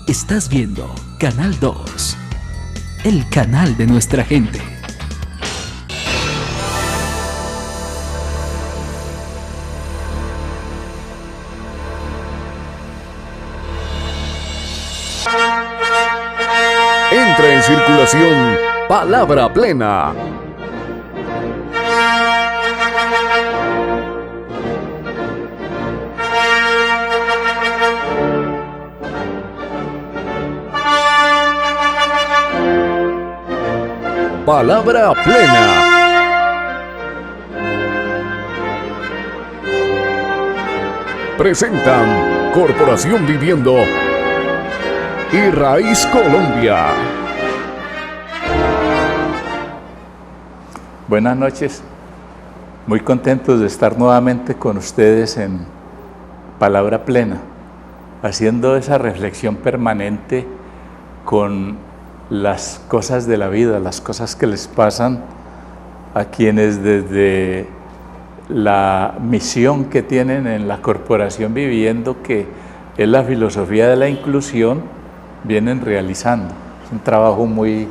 Estás viendo Canal 2, el canal de nuestra gente. Entra en circulación Palabra Plena. Palabra Plena. Presentan Corporación Viviendo y Raíz Colombia. Buenas noches, muy contentos de estar nuevamente con ustedes en Palabra Plena, haciendo esa reflexión permanente con las cosas de la vida, las cosas que les pasan a quienes desde la misión que tienen en la Corporación Viviendo, que es la filosofía de la inclusión, vienen realizando. Es un trabajo muy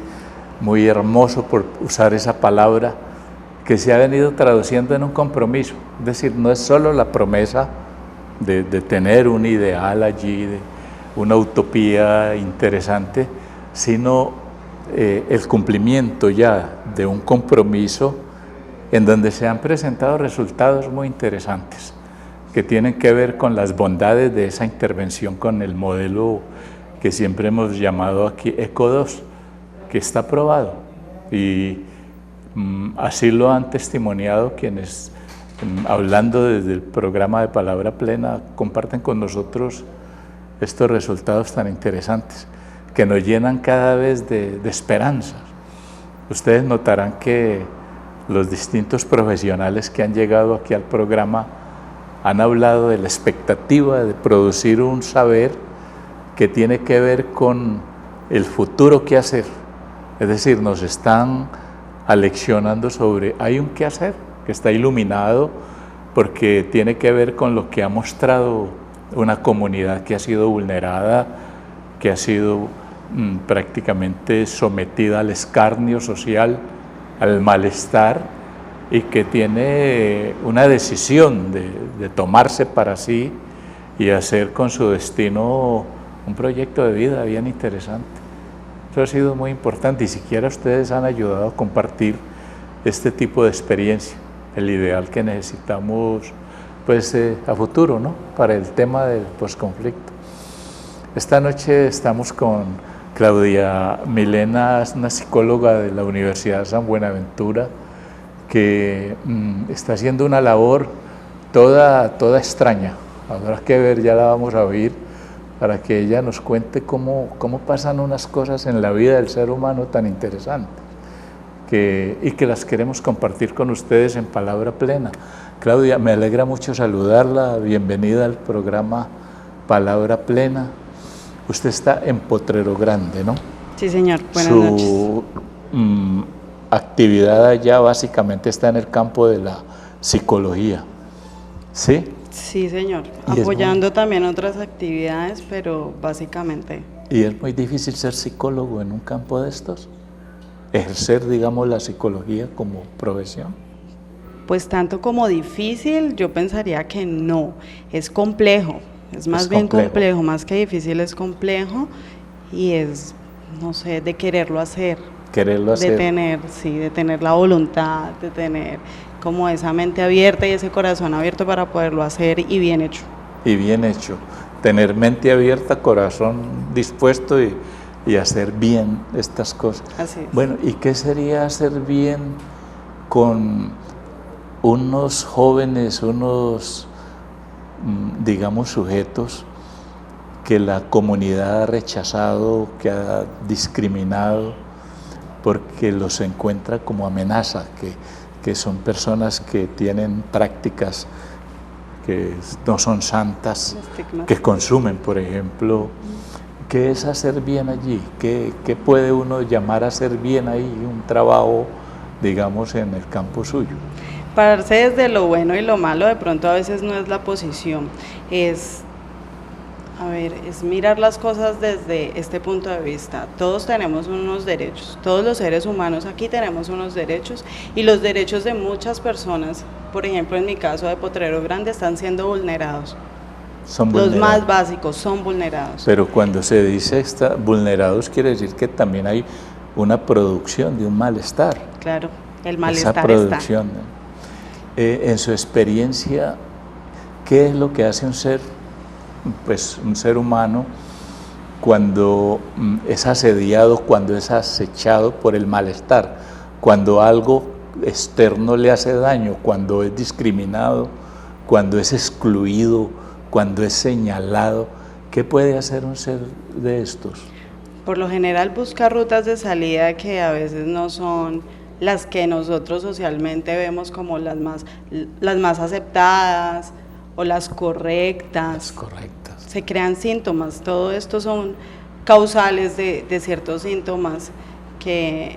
hermoso, por usar esa palabra, que se ha venido traduciendo en un compromiso. Es decir, no es solo la promesa de tener un ideal allí, de una utopía interesante, sino el cumplimiento ya de un compromiso en donde se han presentado resultados muy interesantes que tienen que ver con las bondades de esa intervención con el modelo que siempre hemos llamado aquí ECO 2, que está probado, y así lo han testimoniado quienes, hablando desde el programa de Palabra Plena, comparten con nosotros estos resultados tan interesantes que nos llenan cada vez de esperanza. Ustedes notarán que los distintos profesionales que han llegado aquí al programa han hablado de la expectativa de producir un saber que tiene que ver con el futuro que hacer. Es decir, nos están aleccionando sobre, hay un qué hacer que está iluminado porque tiene que ver con lo que ha mostrado una comunidad que ha sido vulnerada, que ha sido prácticamente sometida al escarnio social, al malestar, y que tiene una decisión de tomarse para sí y hacer con su destino un proyecto de vida bien interesante. Eso ha sido muy importante, y siquiera ustedes han ayudado a compartir este tipo de experiencia, el ideal que necesitamos pues, a futuro, ¿no?, para el tema del posconflicto. Esta noche estamos con Claudia Milena, es una psicóloga de la Universidad de San Buenaventura, que está haciendo una labor toda extraña. Habrá que ver, ya la vamos a oír, para que ella nos cuente cómo pasan unas cosas en la vida del ser humano tan interesantes, y que las queremos compartir con ustedes en Palabra Plena. Claudia, me alegra mucho saludarla, bienvenida al programa Palabra Plena. Usted está en Potrero Grande, ¿no? Sí, señor, buenas noches. Su actividad allá básicamente está en el campo de la psicología, ¿sí? Sí, señor, apoyando también otras actividades, pero básicamente. ¿Y es muy difícil ser psicólogo en un campo de estos? ¿Ejercer, digamos, la psicología como profesión? Pues tanto como difícil, yo pensaría que no, es complejo, es más bien complejo, más que difícil es complejo, y es, no sé, de quererlo hacer. Quererlo hacer. De tener la voluntad, de tener como esa mente abierta y ese corazón abierto para poderlo hacer, y bien hecho. Y bien hecho, tener mente abierta, corazón dispuesto y hacer bien estas cosas. Así es. Bueno, ¿y qué sería hacer bien con unos jóvenes, digamos, sujetos que la comunidad ha rechazado, que ha discriminado, porque los encuentra como amenaza, que son personas que tienen prácticas que no son santas, que consumen, por ejemplo? ¿Qué es hacer bien allí? ¿Qué puede uno llamar a hacer bien ahí? Un trabajo, digamos, en el campo suyo. Pararse desde lo bueno y lo malo de pronto a veces no es la posición, es A ver, es mirar las cosas desde este punto de vista. Todos tenemos unos derechos, todos los seres humanos aquí tenemos unos derechos y los derechos de muchas personas, por ejemplo en mi caso de Potrero Grande, están siendo vulnerados. Son Los vulnerados. más básicos son vulnerados. Pero cuando se dice vulnerados quiere decir que también hay una producción de un malestar. Claro, el Esa malestar producción. En su experiencia, ¿qué es lo que hace un ser humano cuando es asediado, cuando es acechado por el malestar, cuando algo externo le hace daño, cuando es discriminado, cuando es excluido, cuando es señalado? ¿Qué puede hacer un ser de estos? Por lo general busca rutas de salida que a veces no son las que nosotros socialmente vemos como las más aceptadas o las correctas. Correctas. Se crean síntomas, todo esto son causales de ciertos síntomas que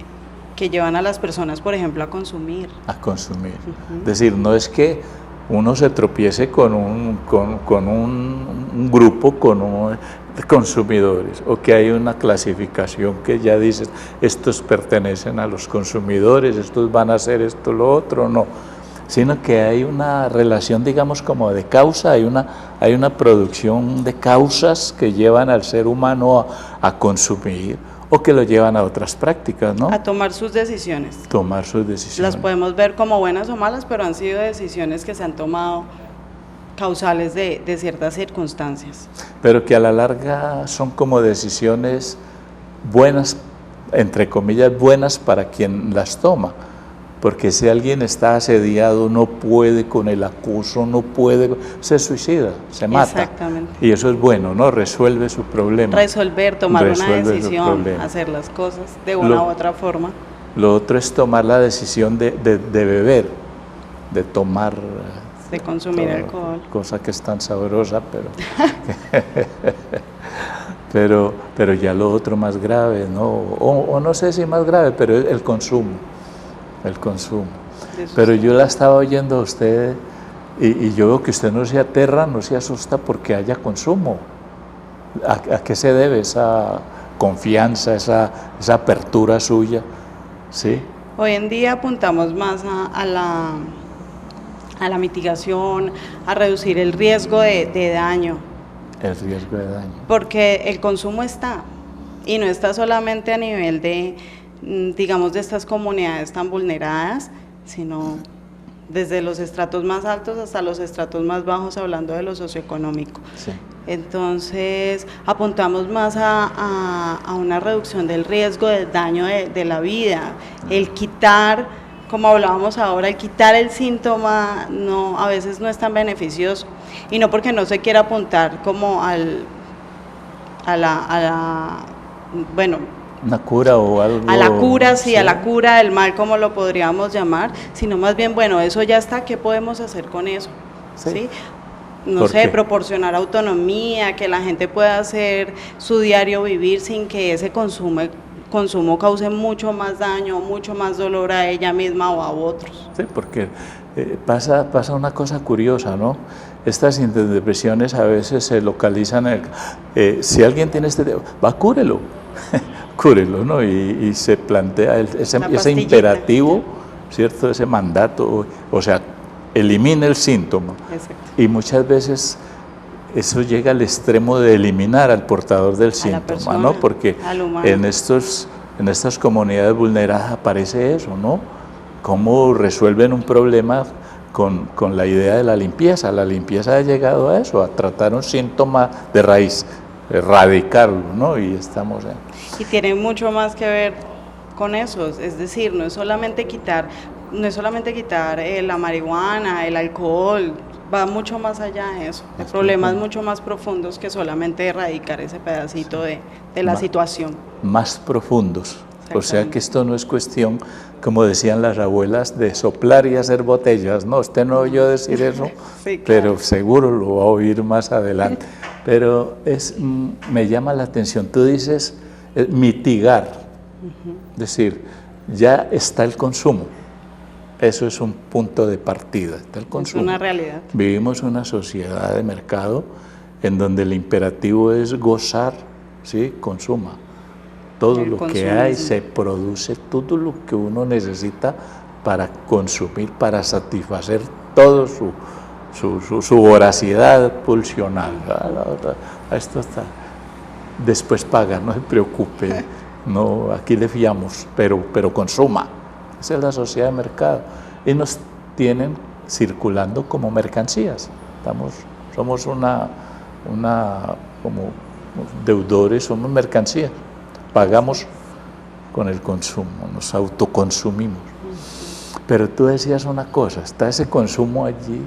llevan a las personas, por ejemplo, a consumir. A consumir. Es decir, no es que uno se tropiece con un grupo, de consumidores, o que hay una clasificación que ya dice, estos pertenecen a los consumidores, estos van a hacer esto, lo otro, no. Sino que hay una relación, digamos, como de causa, hay una producción de causas que llevan al ser humano a consumir o que lo llevan a otras prácticas, ¿no? A tomar sus decisiones. Tomar sus decisiones. Las podemos ver como buenas o malas, pero han sido decisiones que se han tomado causales de ciertas circunstancias. Pero que a la larga son como decisiones buenas, entre comillas, buenas para quien las toma. Porque si alguien está asediado, no puede con el acoso, no puede, se suicida, se mata. Exactamente. Y eso es bueno, ¿no? Resuelve su problema. Tomar una Resuelve su decisión, problema. hacer las cosas de una u otra forma. Lo otro es tomar la decisión de beber, de tomar... De consumir alcohol. Cosa que es tan sabrosa, pero ya lo otro más grave, ¿no? O no sé si más grave, pero el consumo. El consumo. Pero yo la estaba oyendo a usted y yo veo que usted no se aterra, no se asusta porque haya consumo. ¿A qué se debe esa confianza, esa apertura suya? ¿Sí? Hoy en día apuntamos más a la mitigación, a reducir el riesgo de daño. El riesgo de daño. Porque el consumo está, y no está solamente a nivel de, digamos, de estas comunidades tan vulneradas, sino desde los estratos más altos hasta los estratos más bajos, hablando de lo socioeconómico. Sí. Entonces, apuntamos más a una reducción del riesgo del daño de la vida, el quitar, como hablábamos ahora, el quitar el síntoma a veces no es tan beneficioso, y no porque no se quiera apuntar como una cura o algo. A la cura, sí, a la cura del mal, como lo podríamos llamar, sino más bien, bueno, eso ya está, ¿qué podemos hacer con eso? ¿Sí? No sé, proporcionar autonomía, que la gente pueda hacer su diario vivir sin que ese consumo cause mucho más daño, mucho más dolor a ella misma o a otros. Sí, porque pasa una cosa curiosa, ¿no? Estas interdepresiones a veces se localizan si alguien tiene va, cúrelo, cúrelo, ¿no? Y se plantea ese imperativo, ¿cierto? Ese mandato, o sea, elimina el síntoma. Exacto. Y muchas veces eso llega al extremo de eliminar al portador del síntoma, persona, ¿no? Porque en estas comunidades vulneradas aparece eso, ¿no? Cómo resuelven un problema con la idea de la limpieza. La limpieza ha llegado a eso, a tratar un síntoma de raíz, erradicarlo, ¿no? Y estamos en... Y tiene mucho más que ver con eso, es decir, no es solamente quitar la marihuana, el alcohol, va mucho más allá de eso, de problemas mucho más profundos que solamente erradicar ese pedacito de la situación. Más profundos, o sea que esto no es cuestión, como decían las abuelas, de soplar y hacer botellas, no, usted no oyó decir eso, sí, claro. Pero seguro lo va a oír más adelante. Pero me llama la atención, tú dices mitigar, es decir, ya está el consumo. Eso es un punto de partida, está el consumo. Es una realidad. Vivimos una sociedad de mercado en donde el imperativo es gozar, ¿sí? Consuma. Todo lo que hay, se produce todo lo que uno necesita para consumir, para satisfacer todo su voracidad pulsional. Esto está. Después paga, no se preocupe, no, aquí le fiamos, pero consuma. Esa es la sociedad de mercado. Y nos tienen circulando como mercancías. Somos como deudores, somos mercancías. Pagamos con el consumo, nos autoconsumimos. Pero tú decías una cosa, está ese consumo allí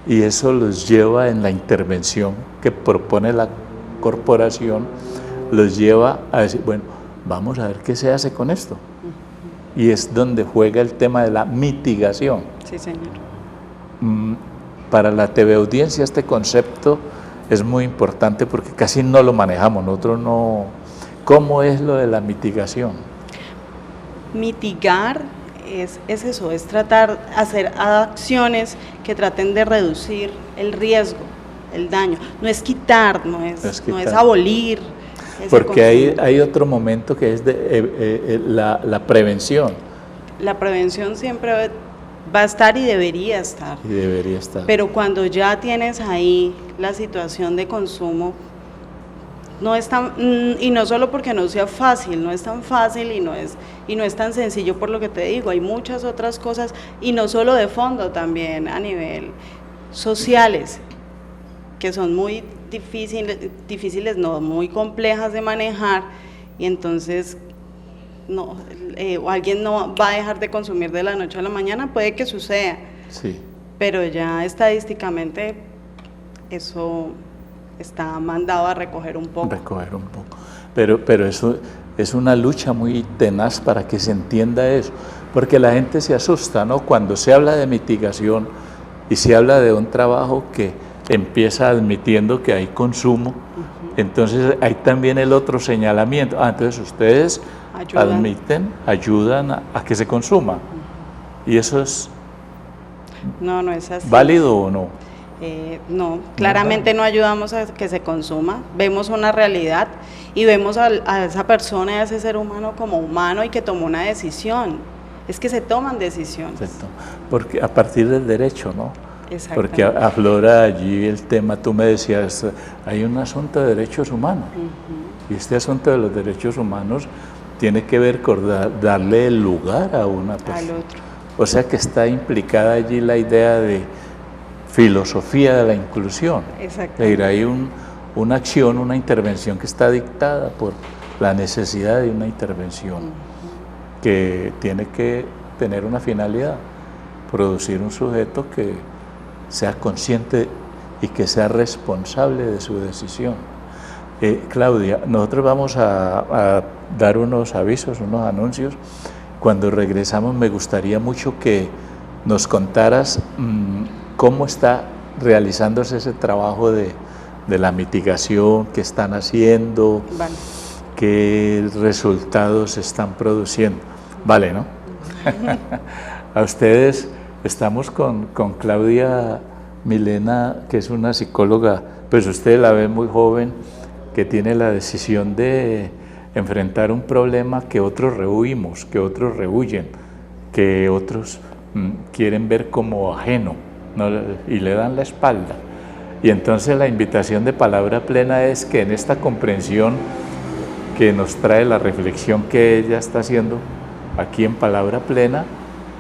y eso los lleva en la intervención que propone la corporación, los lleva a decir, bueno, vamos a ver qué se hace con esto. Y es donde juega el tema de la mitigación. Sí, señor. Para la TV audiencia este concepto es muy importante porque casi no lo manejamos, nosotros no. ¿Cómo es lo de la mitigación? Mitigar es eso, es hacer acciones que traten de reducir el riesgo, el daño. No es quitar, no es abolir. Porque hay otro momento que es la prevención. La prevención siempre va a estar y debería estar. Pero cuando ya tienes ahí la situación de consumo, no es tan, y no solo porque no sea fácil, no es tan fácil y no es tan sencillo por lo que te digo, hay muchas otras cosas y no solo de fondo, también a nivel sociales, que son muy difíciles, no, muy complejas de manejar y entonces no, alguien no va a dejar de consumir de la noche a la mañana, puede que suceda, sí. Pero ya estadísticamente eso está mandado a recoger un poco. Pero eso es una lucha muy tenaz para que se entienda eso, porque la gente se asusta, ¿no? Cuando se habla de mitigación y se habla de un trabajo que empieza admitiendo que hay consumo, entonces hay también el otro señalamiento. Entonces ustedes ayudan a que se consuma. Y eso es... No es así. ¿Válido o no? No, claramente no ayudamos a que se consuma, vemos una realidad y vemos a esa persona y a ese ser humano como humano y que tomó una decisión, es que se toman decisiones. Exacto. Porque a partir del derecho, ¿no? Porque aflora allí el tema, tú me decías, hay un asunto de derechos humanos y este asunto de los derechos humanos tiene que ver con darle el lugar a una persona. Al otro. O sea que está implicada allí la idea de filosofía de la inclusión. Exacto. Hay una acción, una intervención que está dictada por la necesidad de una intervención que tiene que tener una finalidad, producir un sujeto que sea consciente y que sea responsable de su decisión. Claudia, nosotros vamos a dar unos avisos, unos anuncios. Cuando regresamos me gustaría mucho que nos contaras cómo está realizándose ese trabajo de la mitigación, qué están haciendo, vale, qué resultados están produciendo. Vale, ¿no? A ustedes, estamos con Claudia Milena, que es una psicóloga, pues usted la ve muy joven, que tiene la decisión de enfrentar un problema que otros rehuimos, que otros rehuyen, que otros quieren ver como ajeno, ¿no? Y le dan la espalda. Y entonces la invitación de Palabra Plena es que en esta comprensión que nos trae la reflexión que ella está haciendo aquí en Palabra Plena,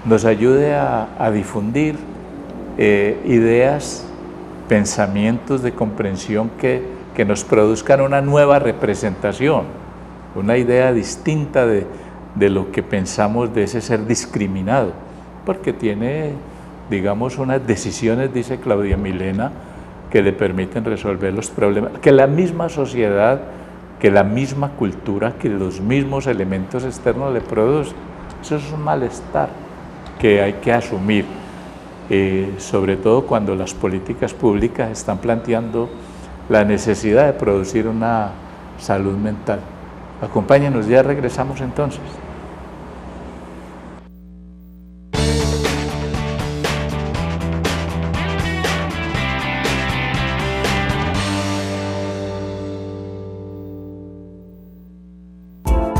nos ayude a difundir ideas, pensamientos de comprensión que nos produzcan una nueva representación, una idea distinta de lo que pensamos de ese ser discriminado, porque tiene, digamos, unas decisiones, dice Claudia Milena, que le permiten resolver los problemas, que la misma sociedad, que la misma cultura, que los mismos elementos externos le producen. Eso es un malestar que hay que asumir, sobre todo cuando las políticas públicas están planteando la necesidad de producir una salud mental. Acompáñenos, ya regresamos entonces.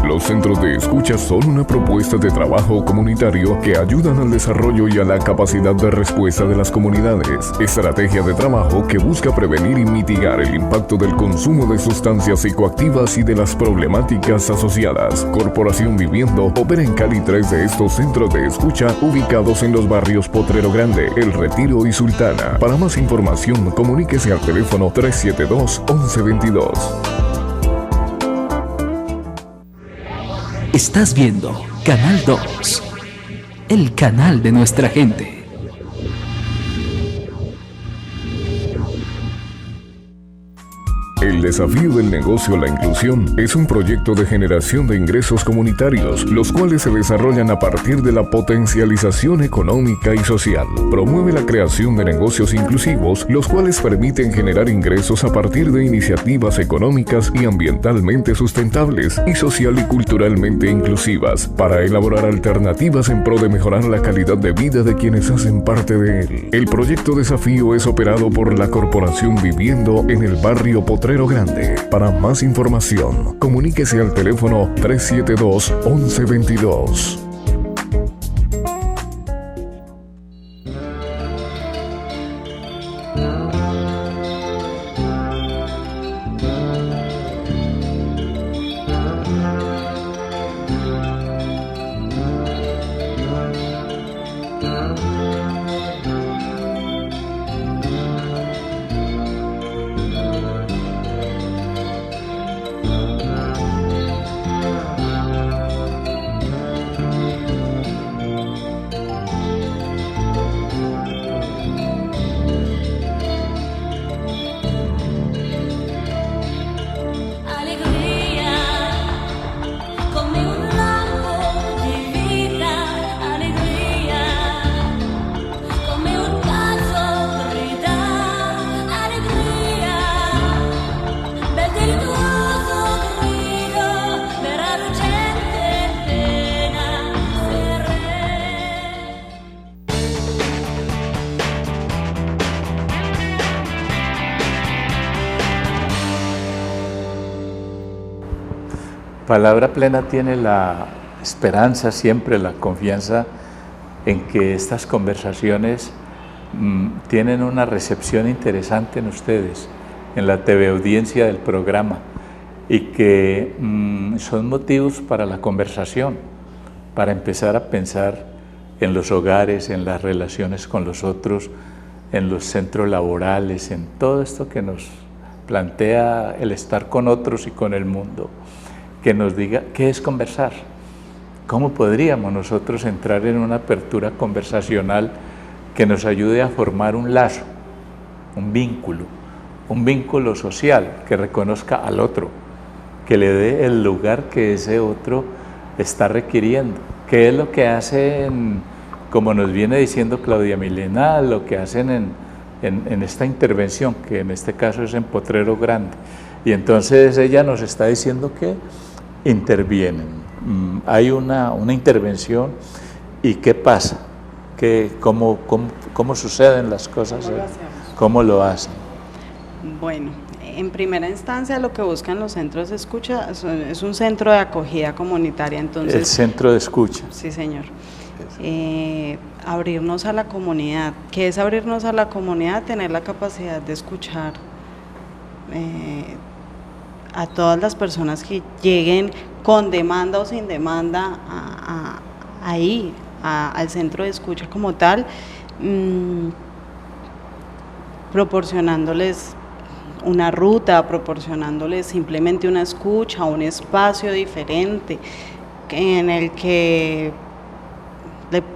Los centros de escucha son una propuesta de trabajo comunitario que ayudan al desarrollo y a la capacidad de respuesta de las comunidades. Estrategia de trabajo que busca prevenir y mitigar el impacto del consumo de sustancias psicoactivas y de las problemáticas asociadas. Corporación Viviendo opera en Cali 3 de estos centros de escucha ubicados en los barrios Potrero Grande, El Retiro y Sultana. Para más información, comuníquese al teléfono 372-1122. Estás viendo Canal 2, el canal de nuestra gente. El desafío del negocio La Inclusión es un proyecto de generación de ingresos comunitarios, los cuales se desarrollan a partir de la potencialización económica y social. Promueve la creación de negocios inclusivos, los cuales permiten generar ingresos a partir de iniciativas económicas y ambientalmente sustentables y social y culturalmente inclusivas, para elaborar alternativas en pro de mejorar la calidad de vida de quienes hacen parte de él. El proyecto Desafío es operado por la Corporación Viviendo en el barrio Potrero Grande. Para más información, comuníquese al teléfono 372-1122. Palabra Plena tiene la esperanza, siempre la confianza en que estas conversaciones tienen una recepción interesante en ustedes, en la TV audiencia del programa, y que son motivos para la conversación, para empezar a pensar en los hogares, en las relaciones con los otros, en los centros laborales, en todo esto que nos plantea el estar con otros y con el mundo. Que nos diga qué es conversar, cómo podríamos nosotros entrar en una apertura conversacional que nos ayude a formar un lazo, un vínculo social que reconozca al otro, que le dé el lugar que ese otro está requiriendo, que es lo que hacen, como nos viene diciendo Claudia Milena, lo que hacen en esta intervención, que en este caso es en Potrero Grande. Y entonces ella nos está diciendo que intervienen, hay una intervención, y ¿qué pasa? ¿Cómo suceden las cosas? ¿Cómo lo hacen? Bueno, en primera instancia lo que buscan los centros de escucha es un centro de acogida comunitaria. Entonces, el centro de escucha. Sí, señor. Abrirnos a la comunidad. ¿Qué es abrirnos a la comunidad? Tener la capacidad de escuchar a todas las personas que lleguen con demanda o sin demanda ahí, al centro de escucha como tal, proporcionándoles una ruta, proporcionándoles simplemente una escucha, un espacio diferente en el que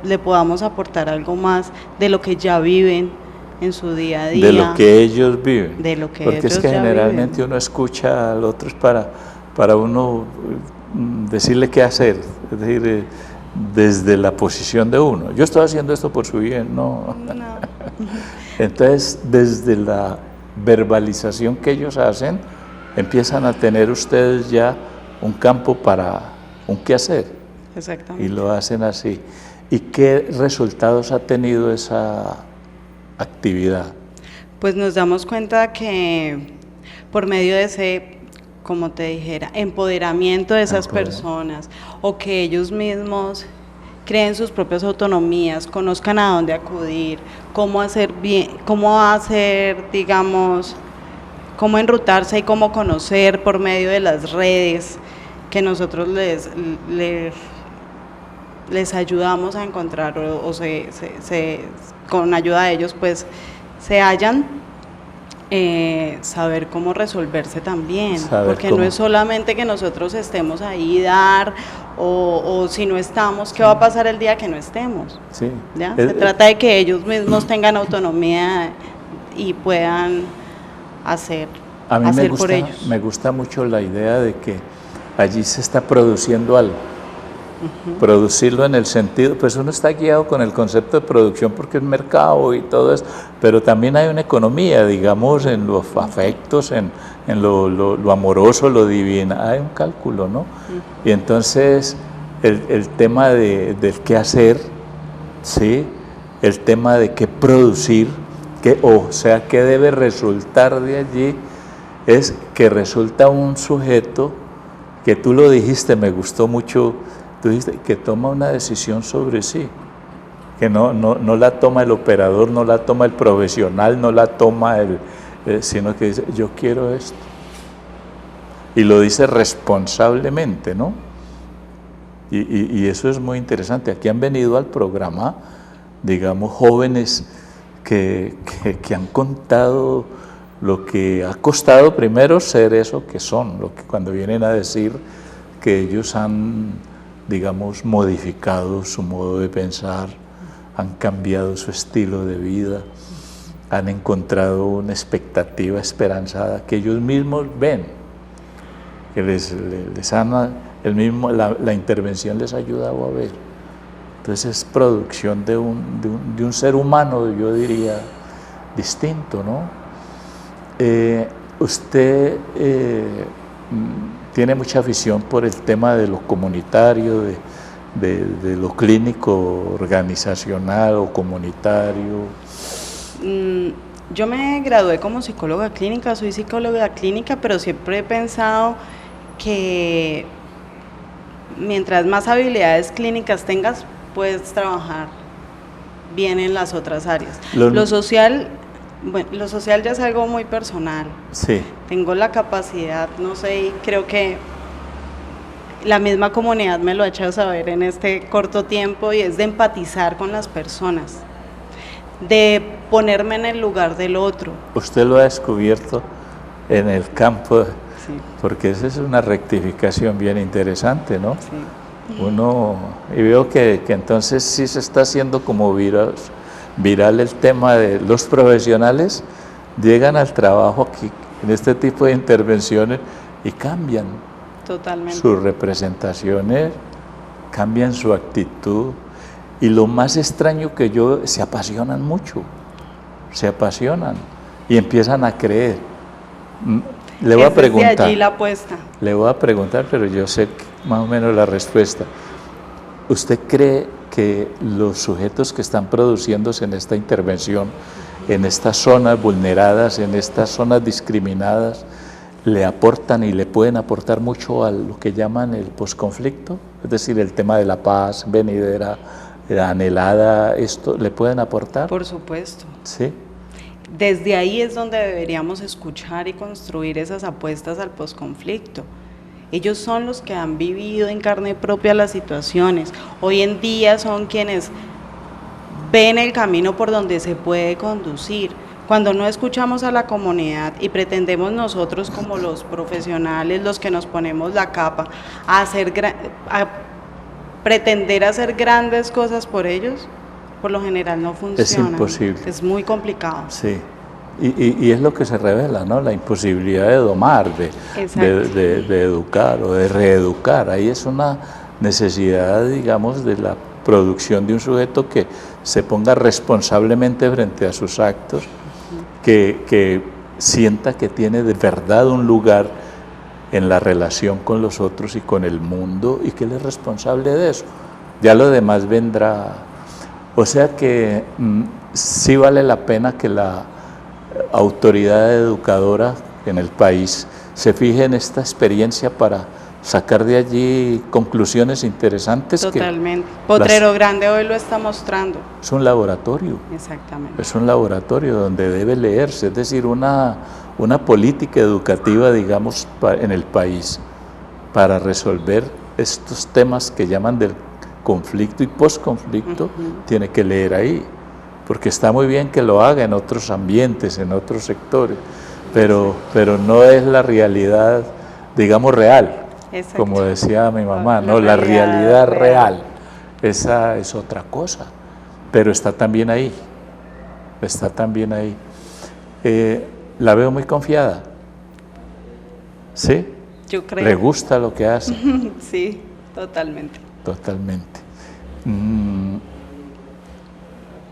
le podamos aportar algo más de lo que ya viven en su día a día. De lo que ellos viven. De lo que Porque ellos es que ya generalmente viven. Uno escucha al otro es para uno decirle qué hacer, es decir, desde la posición de uno. Yo estoy haciendo esto por su bien, no. Entonces, desde la verbalización que ellos hacen, empiezan a tener ustedes ya un campo para un qué hacer. Exactamente. Y lo hacen así. ¿Y qué resultados ha tenido esa actividad? Pues nos damos cuenta que por medio de ese como te dijera, empoderamiento de esas personas, o que ellos mismos creen sus propias autonomías, conozcan a dónde acudir, cómo hacer bien, digamos, cómo enrutarse y cómo conocer por medio de las redes que nosotros les ayudamos a encontrar, o con ayuda de ellos pues se hallan. Saber cómo resolverse también, porque no es solamente que nosotros estemos ahí o si no estamos, ¿qué va a pasar el día que no estemos? Sí. ¿Ya? Se trata de que ellos mismos tengan autonomía y puedan hacer por ellos. Me gusta mucho la idea de que allí se está produciendo algo. Producirlo en el sentido, pues uno está guiado con el concepto de producción porque es mercado y todo eso, pero también hay una economía, digamos, en los afectos, en lo amoroso, lo divino, hay un cálculo, ¿no? Y entonces el tema del qué hacer, ¿sí? El tema de qué producir, qué debe resultar de allí, es que resulta un sujeto que tú lo dijiste, me gustó mucho. Tú dijiste que toma una decisión sobre sí, que no la toma el operador, no la toma el profesional, no la toma sino que dice, yo quiero esto. Y lo dice responsablemente, ¿no? Y eso es muy interesante. Aquí han venido al programa, digamos, jóvenes que han contado lo que ha costado primero ser eso que son, lo que cuando vienen a decir que ellos han, digamos, modificado su modo de pensar, han cambiado su estilo de vida, han encontrado una expectativa esperanzada que ellos mismos ven, que la intervención les ha ayudado a ver. Entonces es producción de un ser humano, yo diría, distinto, ¿no? Usted tiene mucha afición por el tema de lo comunitario, de lo clínico, organizacional o comunitario. Yo me gradué como psicóloga clínica, soy psicóloga clínica, pero siempre he pensado que mientras más habilidades clínicas tengas, puedes trabajar bien en las otras áreas. Lo social ya es algo muy personal. Sí. Tengo la capacidad, no sé, y creo que la misma comunidad me lo ha hecho saber en este corto tiempo, y es de empatizar con las personas, de ponerme en el lugar del otro. Usted lo ha descubierto en el campo, sí. Porque esa es una rectificación bien interesante, ¿no? Sí. Y veo que entonces sí se está haciendo como viral el tema de los profesionales, llegan al trabajo aquí, en este tipo de intervenciones, y cambian. Totalmente. Sus representaciones, cambian su actitud, y lo más extraño que se apasionan mucho, y empiezan a creer. Le voy a preguntar. Desde allí la apuesta. Le voy a preguntar, pero yo sé más o menos la respuesta. ¿Usted cree que los sujetos que están produciéndose en esta intervención, en estas zonas vulneradas, en estas zonas discriminadas, le aportan y le pueden aportar mucho a lo que llaman el posconflicto? Es decir, el tema de la paz venidera, anhelada, ¿esto le pueden aportar? Por supuesto. Sí. Desde ahí es donde deberíamos escuchar y construir esas apuestas al posconflicto. Ellos son los que han vivido en carne propia las situaciones. Hoy en día son quienes ven el camino por donde se puede conducir. Cuando no escuchamos a la comunidad y pretendemos nosotros como los profesionales, los que nos ponemos la capa, a pretender hacer grandes cosas por ellos, por lo general no funciona. Es imposible. Es muy complicado. Sí. Y es lo que se revela, ¿no? La imposibilidad de domar, de educar o de reeducar. Ahí es una necesidad, digamos, de la producción de un sujeto que se ponga responsablemente frente a sus actos, que sienta que tiene de verdad un lugar en la relación con los otros y con el mundo, y que él es responsable de eso. Ya lo demás vendrá. O sea que sí vale la pena que la autoridad educadora en el país se fije en esta experiencia para sacar de allí conclusiones interesantes. Totalmente. Potrero Grande hoy lo está mostrando. Es un laboratorio. Exactamente. Es un laboratorio donde debe leerse, es decir, una política educativa, digamos, en el país para resolver estos temas que llaman del conflicto y posconflicto, tiene que leer ahí, porque está muy bien que lo haga en otros ambientes, en otros sectores, pero no es la realidad, digamos, real. Exacto. Como decía mi mamá, ¿no? La realidad real, esa es otra cosa, pero está también ahí, está también ahí. La veo muy confiada, ¿sí? Yo creo. ¿Le gusta lo que hace? Sí, totalmente. Totalmente.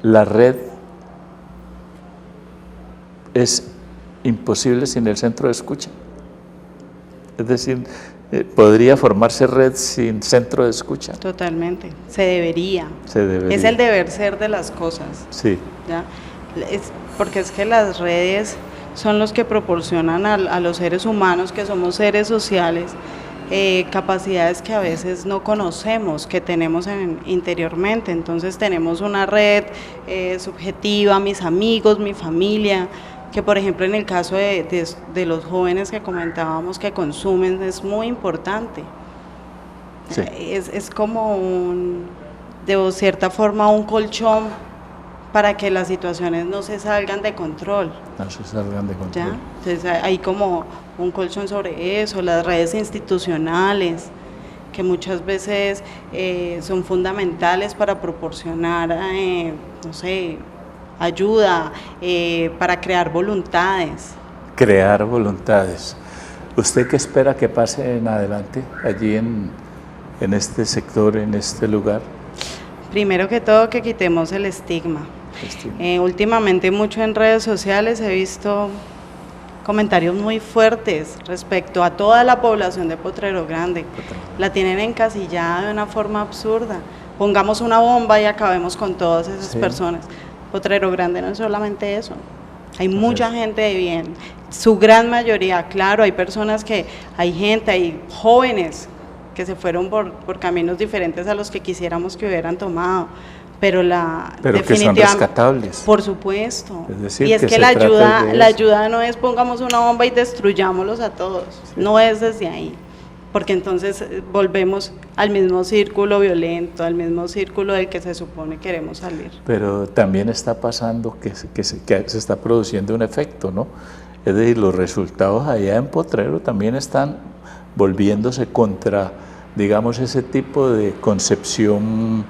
La red es imposible sin el centro de escucha. Es decir, ¿podría formarse red sin centro de escucha? Totalmente, se debería. Se debería. Es el deber ser de las cosas. Sí. ¿Ya? Porque es que las redes son los que proporcionan a los seres humanos, que somos seres sociales, capacidades que a veces no conocemos, que tenemos interiormente. Entonces tenemos una red subjetiva, mis amigos, mi familia, que por ejemplo en el caso de los jóvenes que comentábamos que consumen es muy importante. Sí. Es como de cierta forma un colchón para que las situaciones no se salgan de control. No se salgan de control. ¿Ya? Entonces hay como un colchón sobre eso, las redes institucionales, que muchas veces son fundamentales para proporcionar, no sé, ayuda, para crear voluntades. Crear voluntades. ¿Usted qué espera que pase en adelante allí en este sector, en este lugar? Primero que todo, que quitemos el estigma. Últimamente mucho en redes sociales he visto comentarios muy fuertes respecto a toda la población de Potrero Grande. La tienen encasillada de una forma absurda. Pongamos una bomba y acabemos con todas esas personas. Potrero Grande no es solamente eso. Hay mucha gente de bien. Su gran mayoría, claro, hay personas hay jóvenes que se fueron por caminos diferentes a los que quisiéramos que hubieran tomado. Pero que son rescatables. Por supuesto. Es decir, y es que la ayuda no es pongamos una bomba y destruyámoslos a todos. Sí. No es desde ahí. Porque entonces volvemos al mismo círculo violento, al mismo círculo del que se supone queremos salir. Pero también está pasando que se está produciendo un efecto, ¿no? Es decir, los resultados allá en Potrero también están volviéndose contra, digamos, ese tipo de concepción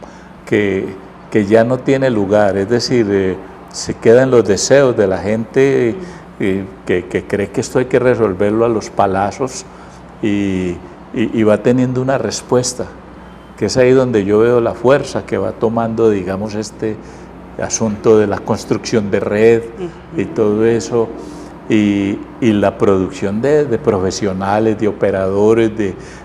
que ya no tiene lugar, es decir, se quedan los deseos de la gente que cree que esto hay que resolverlo a los palazos y va teniendo una respuesta, que es ahí donde yo veo la fuerza que va tomando, digamos, este asunto de la construcción de red y todo eso, y la producción de profesionales, de operadores,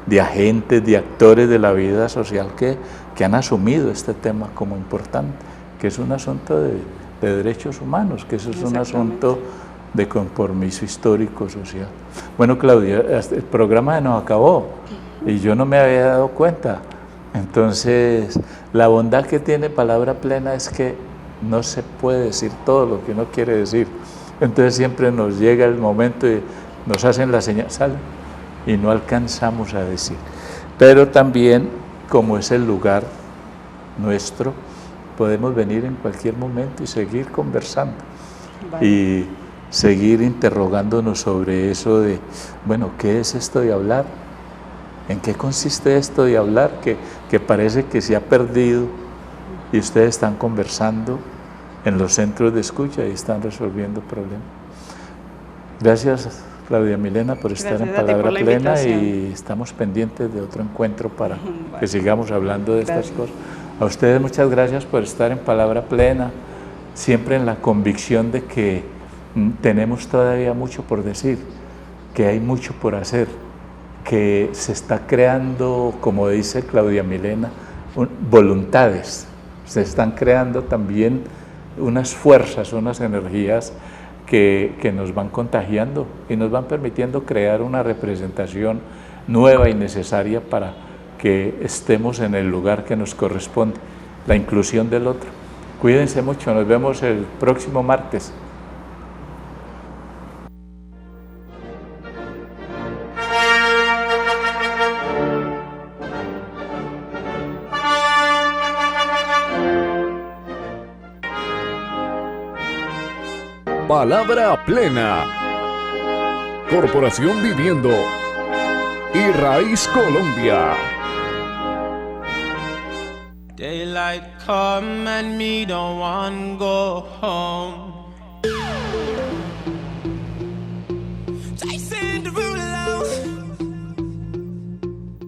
de agentes, de actores de la vida social que han asumido este tema como importante, que es un asunto de derechos humanos, que eso es un asunto de compromiso histórico social. Bueno, Claudia, el programa nos acabó y yo no me había dado cuenta. Entonces, la bondad que tiene Palabra Plena es que no se puede decir todo lo que uno quiere decir. Entonces siempre nos llega el momento y nos hacen la señal, sale, y no alcanzamos a decir. Pero también, como es el lugar nuestro, podemos venir en cualquier momento y seguir conversando. Vale. Y seguir interrogándonos sobre eso de, bueno, ¿qué es esto de hablar? ¿En qué consiste esto de hablar? Que parece que se ha perdido y ustedes están conversando en los centros de escucha y están resolviendo problemas. Gracias, Claudia Milena, por estar en Palabra Plena y estamos pendientes de otro encuentro para que sigamos hablando de estas cosas. A ustedes muchas gracias por estar en Palabra Plena, siempre en la convicción de que tenemos todavía mucho por decir, que hay mucho por hacer, que se está creando, como dice Claudia Milena, voluntades, se están creando también unas fuerzas, unas energías que nos van contagiando y nos van permitiendo crear una representación nueva y necesaria para que estemos en el lugar que nos corresponde, la inclusión del otro. Cuídense mucho, nos vemos el próximo martes. Palabra Plena. Corporación Viviendo y Raíz Colombia. Daylight come and me don't want go home.